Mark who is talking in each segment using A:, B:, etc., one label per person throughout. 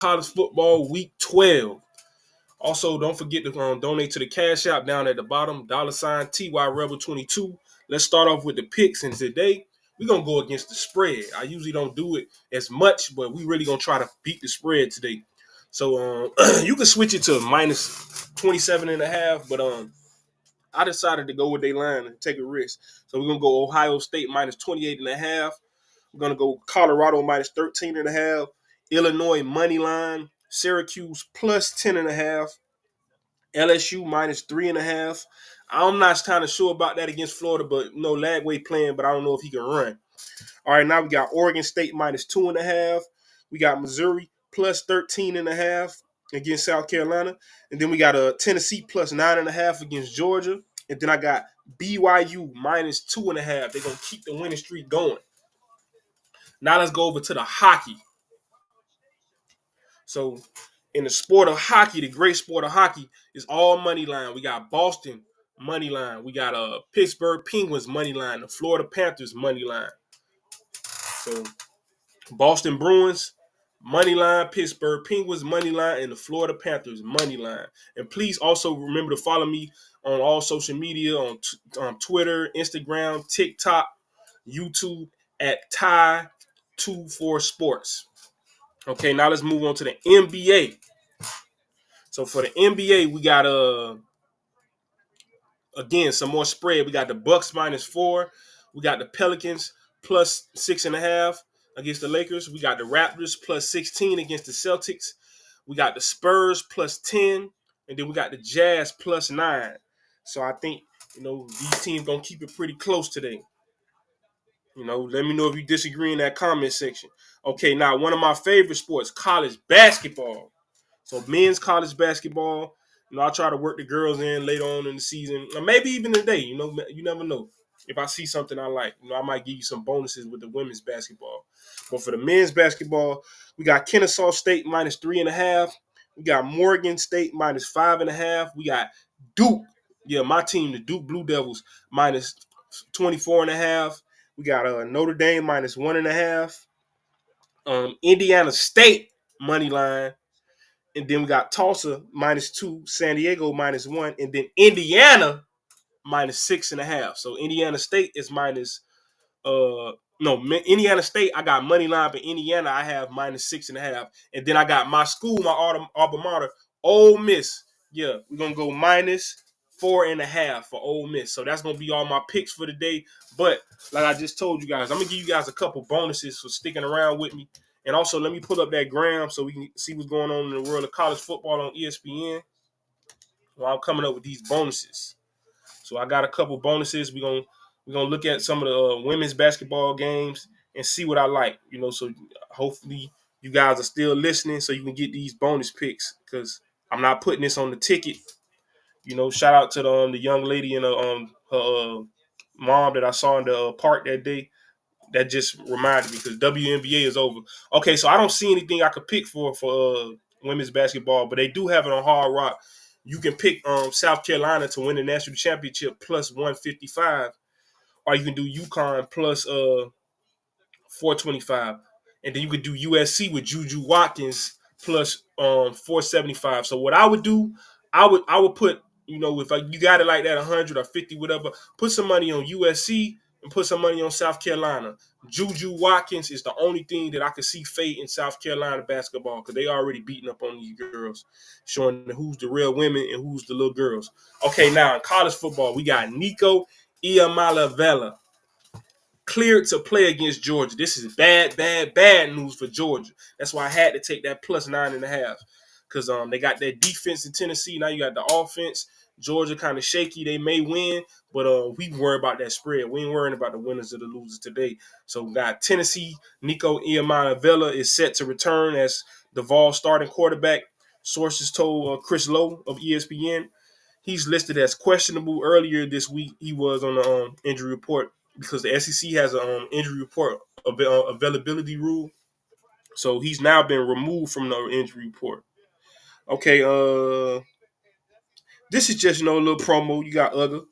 A: college football week 12. Also, don't forget to donate to the Cash App down at the bottom, $ TY Rebel 22. Let's start off with the picks, and today we're gonna go against the spread. I usually don't do it as much, but we really gonna try to beat the spread today. So you can switch it to minus 27.5, but I decided to go with their line and take a risk. So we're gonna go Ohio State minus 28.5. We're gonna go Colorado minus 13.5. Illinois money line. Syracuse plus 10.5. LSU minus 3.5. I'm not kind of sure about that against Florida, but no Lagway playing, but I don't know if he can run. All right, now we got Oregon State minus 2.5. We got Missouri plus 13.5 against South Carolina. And then we got Tennessee plus 9.5 against Georgia. And then I got BYU minus 2.5. They're going to keep the winning streak going. Now let's go over to the hockey. So in the sport of hockey, the great sport of hockey is all money line. We got Boston money line. We got Pittsburgh Penguins money line. The Florida Panthers money line. So Boston Bruins money line, Pittsburgh Penguins money line, and the Florida Panthers money line. And please also remember to follow me on all social media on Twitter, Instagram, TikTok, YouTube at Ty24 Sports. Okay, now let's move on to the NBA. So for the NBA, we got again some more spread. We got the Bucks minus 4. We got the Pelicans plus 6.5 against the Lakers. We got the Raptors plus 16 against the Celtics. We got the Spurs plus 10, and then we got the Jazz plus 9. So I think these teams gonna keep it pretty close today. Let me know if you disagree in that comment section. Okay, now one of my favorite sports, college basketball. So men's college basketball, I try to work the girls in later on in the season, or maybe even today. You never know. If I see something I like, I might give you some bonuses with the women's basketball. But for the men's basketball, we got Kennesaw State minus 3.5. We got Morgan State minus 5.5. We got Duke, my team, the Duke Blue Devils, minus 24.5. We got Notre Dame minus 1.5. Indiana State money line. And then we got Tulsa minus 2, San Diego minus 1, and then Indiana minus 6.5. So Indiana State is minus Indiana State, I got money line, but Indiana I have minus 6.5. And then I got my school, my alma mater, Ole Miss. Yeah, we're gonna go minus 4.5 for Ole Miss. So that's gonna be all my picks for the day. But like I just told you guys, I'm gonna give you guys a couple bonuses for sticking around with me. And also, let me pull up that gram so we can see what's going on in the world of college football on ESPN while I'm coming up with these bonuses. So I got a couple bonuses. We're gonna look at some of the women's basketball games and see what I like. So hopefully you guys are still listening so you can get these bonus picks because I'm not putting this on the ticket. Shout out to the young lady and her mom that I saw in the park that day. That just reminded me because WNBA is over. Okay, so I don't see anything I could pick for women's basketball, but they do have it on Hard Rock. You can pick South Carolina to win the national championship plus 155, or you can do UConn plus 425, and then you could do USC with Juju Watkins plus 475. So what I would do, I would put if you got it like that 100 or 50 whatever, put some money on USC and put some money on South Carolina. Juju Watkins is the only thing that I could see fate in South Carolina basketball because they already beating up on these girls, showing who's the real women and who's the little girls. Okay, now in college football, we got Nico Iamaleava cleared to play against Georgia. This is bad news for Georgia. That's why I had to take that plus 9.5 because they got that defense in Tennessee. Now you got the offense. Georgia kind of shaky. They may win, but we worry about that spread. We ain't worrying about the winners or the losers today. So we got Tennessee. Nico Iamaleava is set to return as the Vol starting quarterback. Sources told Chris Lowe of ESPN. He's listed as questionable. Earlier this week, he was on the injury report because the SEC has an injury report availability rule. So he's now been removed from the injury report. Okay, this is just a little promo. You got Uga,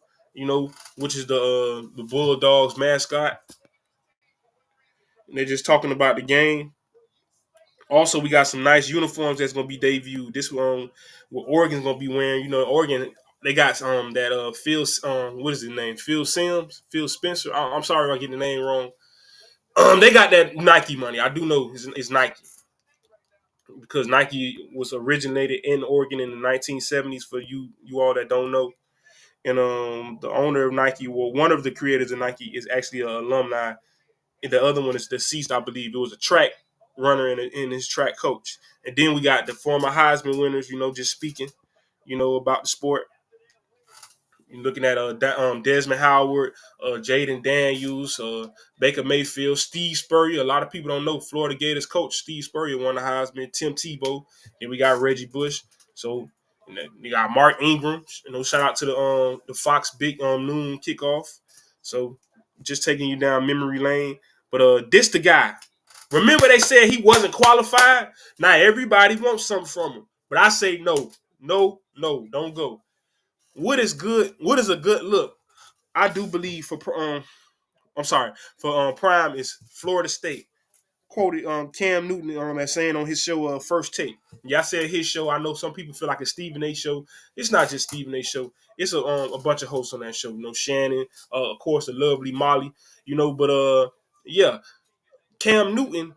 A: which is the Bulldogs mascot. And they're just talking about the game. Also, we got some nice uniforms that's gonna be debuted. This what Oregon's gonna be wearing. You know, Oregon they got that Phil what is his name? Phil Sims, Phil Spencer. I'm sorry if I get the name wrong. They got that Nike money. I do know it's Nike because Nike was originated in Oregon in the 1970s. For you all that don't know, and the owner of Nike, well, one of the creators of Nike is actually an alumni. And the other one is deceased, I believe. It was a track runner and his track coach. And then we got the former Heisman winners, just speaking, about the sport. You're looking at Desmond Howard, Jaden Daniels, Baker Mayfield, Steve Spurrier. A lot of people don't know Florida Gators coach Steve Spurrier won the Heisman. Tim Tebow. Then we got Reggie Bush. So you got Mark Ingram. Shout out to the Fox Big Noon kickoff. So just taking you down memory lane. But this the guy. Remember they said he wasn't qualified. Now everybody wants something from him, but I say no, no, no, don't go. What is good? What is a good look? I do believe I'm sorry for Prime is Florida State. Quoted Cam Newton as saying on his show First Take. Yeah, I said his show. I know some people feel like a Stephen A. show. It's not just Stephen A. show. It's a bunch of hosts on that show. Shannon, of course, the lovely Molly. But yeah, Cam Newton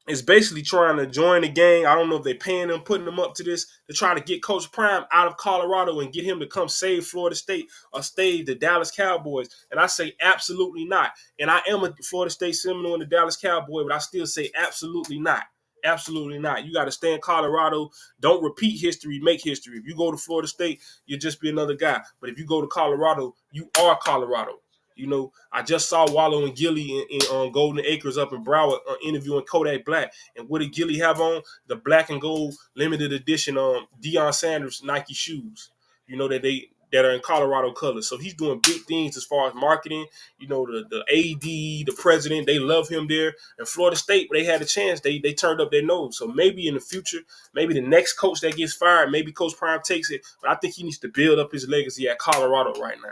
A: is basically trying to join the gang. I don't know if they're paying him, putting him up to this to try to get Coach Prime out of Colorado and get him to come save Florida State or save the Dallas Cowboys. And I say absolutely not. And I am a Florida State Seminole and the Dallas Cowboy, but I still say absolutely not. Absolutely not. You got to stay in Colorado. Don't repeat history, make history. If you go to Florida State, you'll just be another guy. But if you go to Colorado, you are Colorado. I just saw Wallow and Gilly in Golden Acres up in Broward interviewing Kodak Black. And what did Gilly have on? The black and gold limited edition Deion Sanders Nike shoes, that are in Colorado colors. So he's doing big things as far as marketing. The AD, the president, they love him there. And Florida State, they had a chance. They turned up their nose. So maybe in the future, maybe the next coach that gets fired, maybe Coach Prime takes it. But I think he needs to build up his legacy at Colorado right now.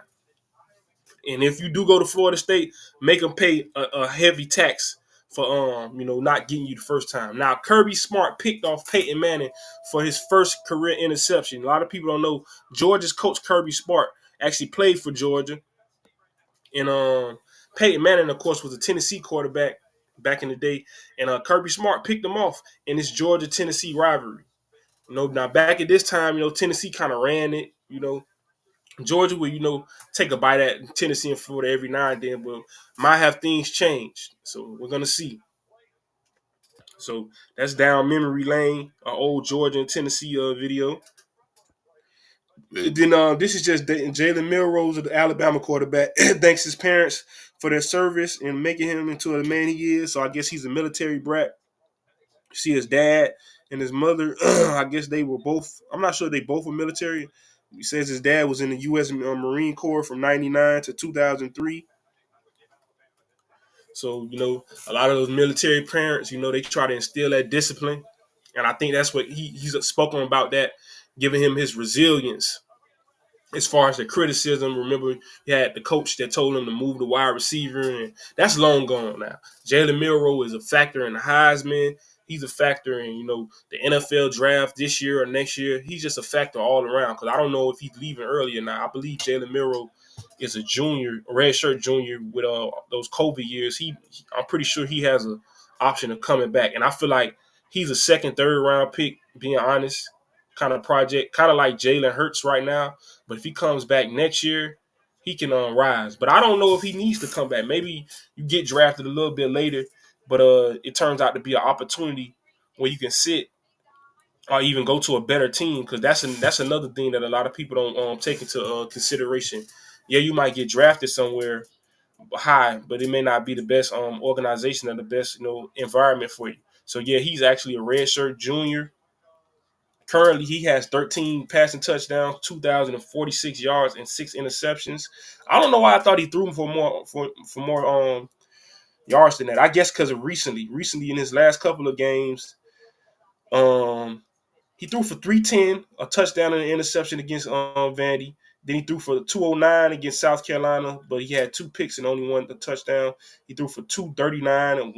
A: And if you do go to Florida State, make them pay a heavy tax for not getting you the first time. Now Kirby Smart picked off Peyton Manning for his first career interception. A lot of people don't know Georgia's coach Kirby Smart actually played for Georgia, and Peyton Manning, of course, was a Tennessee quarterback back in the day, and Kirby Smart picked him off in this Georgia-Tennessee rivalry. Now back at this time, Tennessee kind of ran it. Georgia will, take a bite at Tennessee and Florida every now and then, but might have things changed. So we're gonna see. So that's down memory lane, old Georgia and Tennessee video. Then this is just Jalen Milrose, the Alabama quarterback, thanks his parents for their service and making him into the man he is. So I guess he's a military brat. You see his dad and his mother. I guess they were both. I'm not sure they both were military. He says his dad was in the U.S. Marine Corps from '99 to 2003. So, a lot of those military parents, they try to instill that discipline. And I think that's what he's spoken about, that, giving him his resilience as far as the criticism. Remember, he had the coach that told him to move the wide receiver, and that's long gone now. Jalen Milroe is a factor in the Heisman. He's a factor in, the NFL draft this year or next year. He's just a factor all around, because I don't know if he's leaving early or not. I believe Jalen Milroe is a junior, a redshirt junior with those COVID years. I'm pretty sure he has an option of coming back. And I feel like he's a second, third round pick, being honest, kind of project, kind of like Jalen Hurts right now. But if he comes back next year, he can rise. But I don't know if he needs to come back. Maybe you get drafted a little bit later, but it turns out to be an opportunity where you can sit or even go to a better team, because that's another thing that a lot of people don't take into consideration. Yeah, you might get drafted somewhere high, but it may not be the best organization or the best environment for you. So yeah, he's actually a redshirt junior. Currently, he has 13 passing touchdowns, 2,046 yards, and 6 interceptions. I don't know why I thought he threw him for more yards than that. I guess because of recently in his last couple of games, he threw for 310, a touchdown and an interception against Vandy. Then he threw for 209 against South Carolina, but he had 2 picks and only one touchdown. He threw for 239 and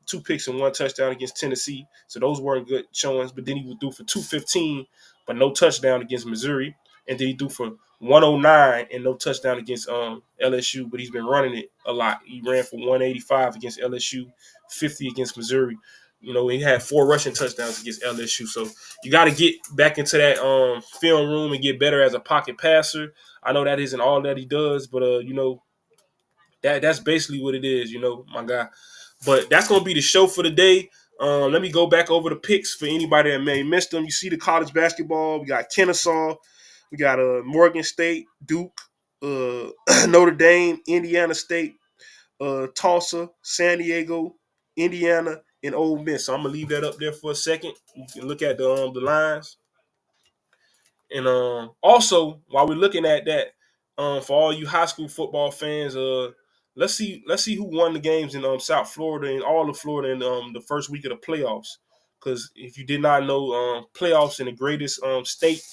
A: 2 picks and 1 touchdown against Tennessee. So those weren't good showings. But then he threw for 215, but no touchdown against Missouri. And then he threw for 109 and no touchdown against LSU. But he's been running it a lot. He ran for 185 against LSU, 50 against Missouri. He had 4 rushing touchdowns against LSU. So you got to get back into that film room and get better as a pocket passer. I know that isn't all that he does, but that's basically what it is, my guy. But that's gonna be the show for the day. Let me go back over the picks for anybody that may miss them. You see the college basketball. We got Kennesaw, we got Morgan State, Duke, Notre Dame, Indiana State, Tulsa, San Diego, Indiana, and Ole Miss. So I'm gonna leave that up there for a second. You can look at the lines. And also, while we're looking at that, for all you high school football fans, let's see who won the games in South Florida and all of Florida in the first week of the playoffs. Because if you did not know, playoffs in the greatest state,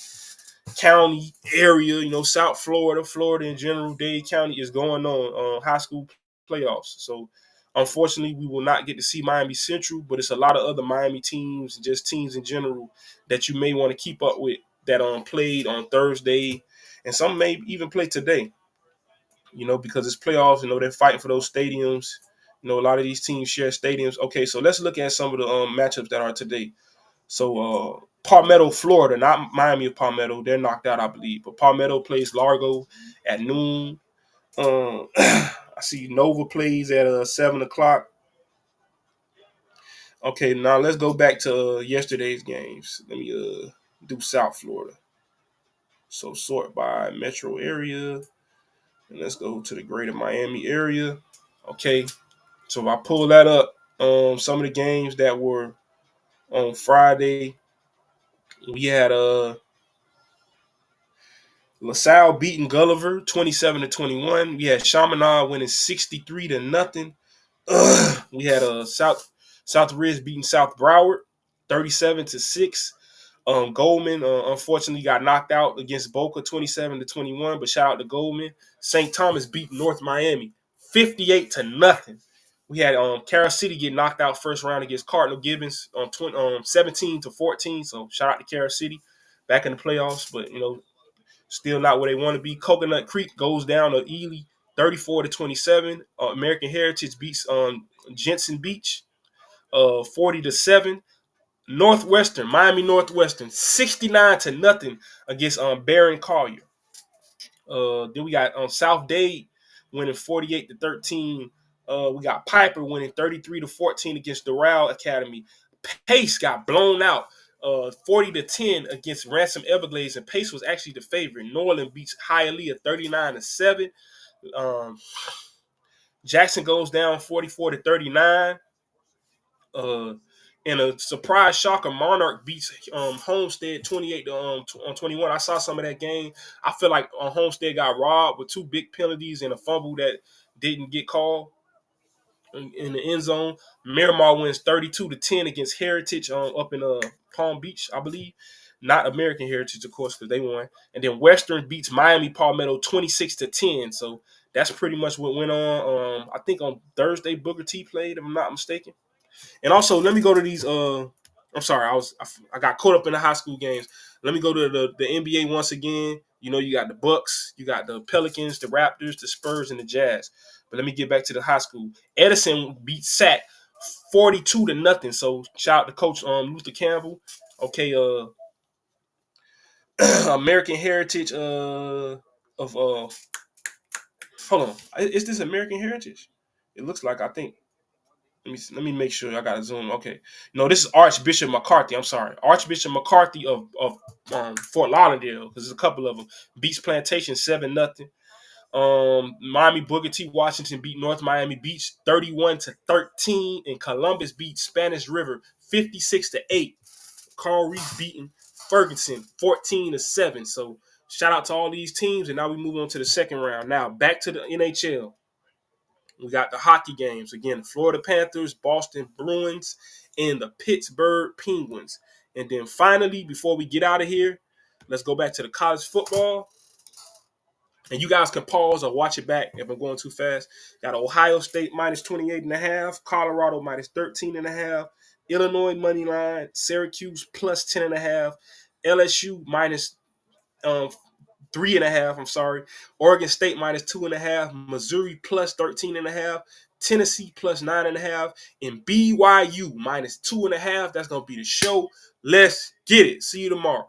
A: county, area, South Florida, Florida in general, Dade County is going on high school playoffs. So unfortunately, we will not get to see Miami Central, but it's a lot of other Miami teams, just teams in general, that you may want to keep up with that played on Thursday, and some may even play today. Because it's playoffs. They're fighting for those stadiums. A lot of these teams share stadiums. Okay, so let's look at some of the matchups that are today. So Palmetto, Florida, not Miami of Palmetto. They're knocked out, I believe. But Palmetto plays Largo at noon. I see Nova plays at 7 o'clock. Okay, now let's go back to yesterday's games. Let me do South Florida. So sort by metro area. And let's go to the greater Miami area. Okay, so if I pull that up, some of the games that were on Friday, we had LaSalle beating Gulliver 27-21. We had Chaminade winning 63-0. We had South Ridge beating South Broward 37-6. Goldman unfortunately got knocked out against Boca 27-21, but shout out to Goldman. St. Thomas beat North Miami 58-0. We had Carol City get knocked out first round against Cardinal Gibbons on 17-14. So shout out to Carol City back in the playoffs, but still not where they want to be. Coconut Creek goes down to Ely 34-27. American Heritage beats Jensen Beach 40-7. Miami Northwestern 69-0 against Barron Collier. Then we got South Dade winning 48-13. We got Piper winning 33-14 against Doral Academy. Pace got blown out 40-10 against Ransom Everglades, and Pace was actually the favorite. Norland beats Hialeah 39-7. Jackson goes down 44-39. And a surprise shocker, Monarch beats Homestead 28-21. I saw some of that game. I feel like Homestead got robbed with 2 big penalties and a fumble that didn't get called in the end zone. Miramar wins 32-10 against Heritage up in Palm Beach, I believe. Not American Heritage, of course, because they won. And then Western beats Miami Palmetto 26-10. So that's pretty much what went on. I think on Thursday, Booker T played, if I'm not mistaken. And also, let me go to these. I'm sorry, I got caught up in the high school games. Let me go to the NBA once again. You got the Bucks, you got the Pelicans, the Raptors, the Spurs, and the Jazz. But let me get back to the high school. Edison beat SAC 42-0. So shout out to Coach Luther Campbell. Okay, American Heritage of hold on, is this American Heritage? It looks like, I think. Let me make sure I got to zoom. Okay, no, this is Archbishop McCarthy. I'm sorry, Archbishop McCarthy of Fort Lauderdale, because there's a couple of them. Beats Plantation 7-0. Miami Booker T. Washington beat North Miami Beach 31-13, and Columbus beat Spanish River 56-8. Carl Reese beating Ferguson 14-7. So shout out to all these teams, and now we move on to the second round. Now back to the NHL. We got the hockey games. Again, the Florida Panthers, Boston Bruins, and the Pittsburgh Penguins. And then finally, before we get out of here, let's go back to the college football. And you guys can pause or watch it back if I'm going too fast. Got Ohio State minus 28.5, Colorado minus 13.5, Illinois money line, Syracuse plus 10.5, LSU minus 3.5. I'm sorry. Oregon State minus 2.5, Missouri plus 13.5, Tennessee plus 9.5, and BYU minus 2.5. That's gonna be the show. Let's get it. See you tomorrow.